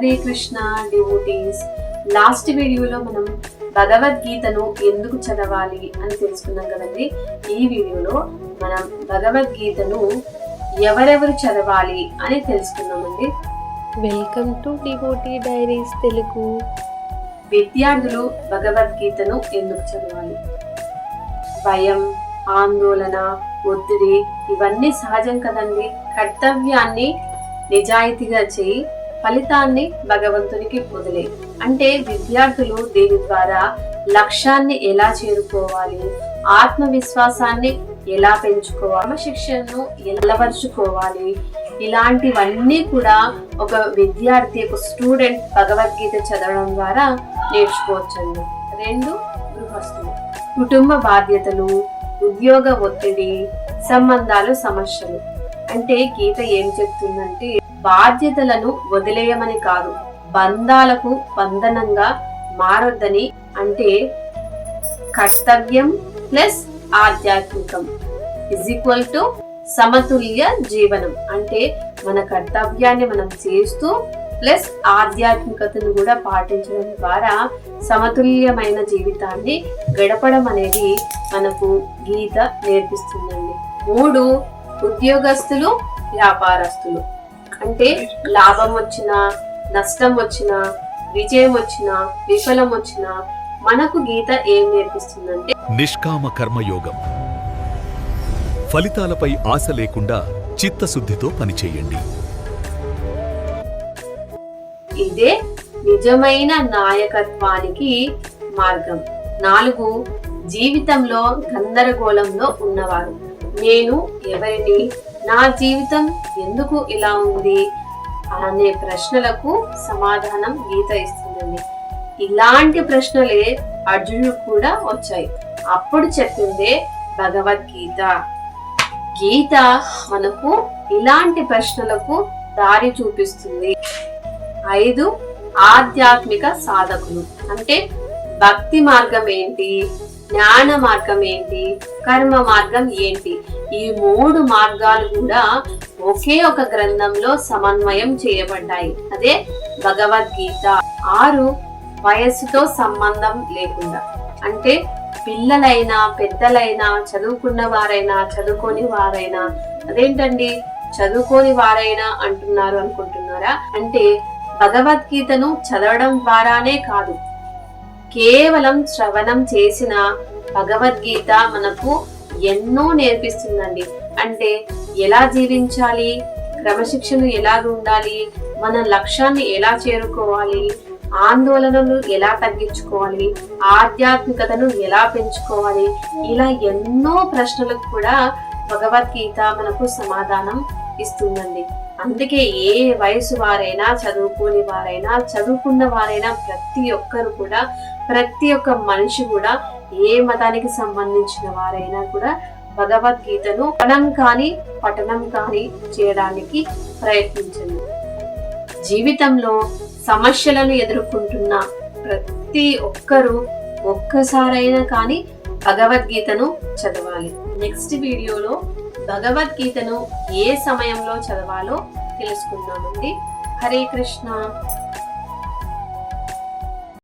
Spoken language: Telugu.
హరే కృష్ణ డివోటీస్. లాస్ట్ వీడియోలో మనం భగవద్గీతను ఎందుకు చదవాలి అని తెలుసుకున్నాం కదండి. ఈ వీడియోలో మనం భగవద్గీతను ఎవరెవరు చదవాలి అని తెలుసుకున్నామండి. Welcome to Devotee Diaries Telugu. విద్యార్థులు భగవద్గీతను ఎందుకు చదవాలి? భయం, ఆందోళన, ఒత్తిడి ఇవన్నీ సహజం కదండి. కర్తవ్యాన్ని నిజాయితీగా చేయి, ఫలితాన్ని భగవంతునికి వదిలే. అంటే విద్యార్థులు దీని ద్వారా లక్ష్యాన్ని ఎలా చేరుకోవాలి, ఆత్మవిశ్వాసాన్ని ఎలా పెంచుకోవాలి, క్రమశిక్షణను ఎలవర్చుకోవాలి, ఇలాంటివన్నీ కూడా ఒక విద్యార్థి, ఒక స్టూడెంట్ భగవద్గీత చదవడం ద్వారా నేర్చుకోవచ్చండి. 2, గృహస్థులు. కుటుంబ బాధ్యతలు, ఉద్యోగ ఒత్తిడి, సంబంధాలు, సమస్యలు. అంటే గీత ఏం చెప్తుందంటే బాధ్యతలను వదిలేయమని కాదు, బంధాలకు బంధనంగా మారొద్దని. అంటే కర్తవ్యం ప్లస్ ఆధ్యాత్మికం = సమతుల్య జీవనం. అంటే మన కర్తవ్యాన్ని మనం చేస్తూ ప్లస్ ఆధ్యాత్మికతను కూడా పాటించడం ద్వారా సమతుల్యమైన జీవితాన్ని గడపడం అనేది మనకు గీత నేర్పిస్తుందండి. 3, ఉద్యోగస్తులు, వ్యాపారస్తులు. అంటే లాభం వచ్చినా, నష్టం వచ్చినా, విజయం వచ్చినా, విఫలం వచ్చినా మనకు గీత ఏం నేర్పిస్తుందంటే నిష్కామ కర్మయోగం. ఫలితాలపై ఆశ లేకుండా చిత్తశుద్ధితో పనిచేయండి. ఇదే నిజమైన నాయకత్వానికి మార్గం. 4, జీవితంలో గందరగోళంలో ఉన్నవారు. నేను ఎవరిని, నా జీవితం ఎందుకు ఇలా ఉంది అనే ప్రశ్నలకు సమాధానం గీత ఇస్తుందండి. ఇలాంటి ప్రశ్నలే అర్జునుడు కూడా వచ్చాయి. అప్పుడు చెప్పిందే భగవద్గీత. గీత మనకు ఇలాంటి ప్రశ్నలకు దారి చూపిస్తుంది. 5, ఆధ్యాత్మిక సాధకులు. అంటే భక్తి మార్గం ఏంటి, జ్ఞాన మార్గం ఏంటి, కర్మ మార్గం ఏంటి, ఈ 3 మార్గాలు కూడా ఒకే ఒక గ్రంథంలో సమన్వయం చేయబడ్డాయి. అదే భగవద్గీత. 6, వయస్సుతో సంబంధం లేకుండా. అంటే పిల్లలైనా, పెద్దలైనా, చదువుకున్న వారైనా, చదువుకోని వారైనా. అదేంటండి చదువుకోని వారైనా అంటున్నారు అనుకుంటున్నారా? అంటే భగవద్గీతను చదవడం ద్వారానే కాదు, కేవలం శ్రవణం చేసిన భగవద్గీత మనకు ఎన్నో నేర్పిస్తుందండి. అంటే ఎలా జీవించాలి, క్రమశిక్షణ ఎలా ఉండాలి, మన లక్ష్యాన్ని ఎలా చేరుకోవాలి, ఆందోళనలు ఎలా తగ్గించుకోవాలి, ఆధ్యాత్మికతను ఎలా పెంచుకోవాలి, ఇలా ఎన్నో ప్రశ్నలకు కూడా భగవద్గీత మనకు సమాధానం ఇస్తుందండి. అందుకే ఏ వయసు వారైనా, చదువుకోని వారైనా, చదువుకున్న వారైనా, ప్రతి ఒక్కరు కూడా, ప్రతి ఒక్క మనిషి కూడా, ఏ మతానికి సంబంధించిన వారైనా కూడా భగవద్గీతను పఠనం కానీ చేయడానికి ప్రయత్నించండి. జీవితంలో సమస్యలను ఎదుర్కొంటున్న ప్రతి ఒక్కరూ ఒక్కసారైనా కానీ భగవద్గీతను చదవాలి. నెక్స్ట్ వీడియోలో భగవద్గీతను ఏ సమయంలో చదవాలో తెలుసుకుందామండి. హరే కృష్ణ.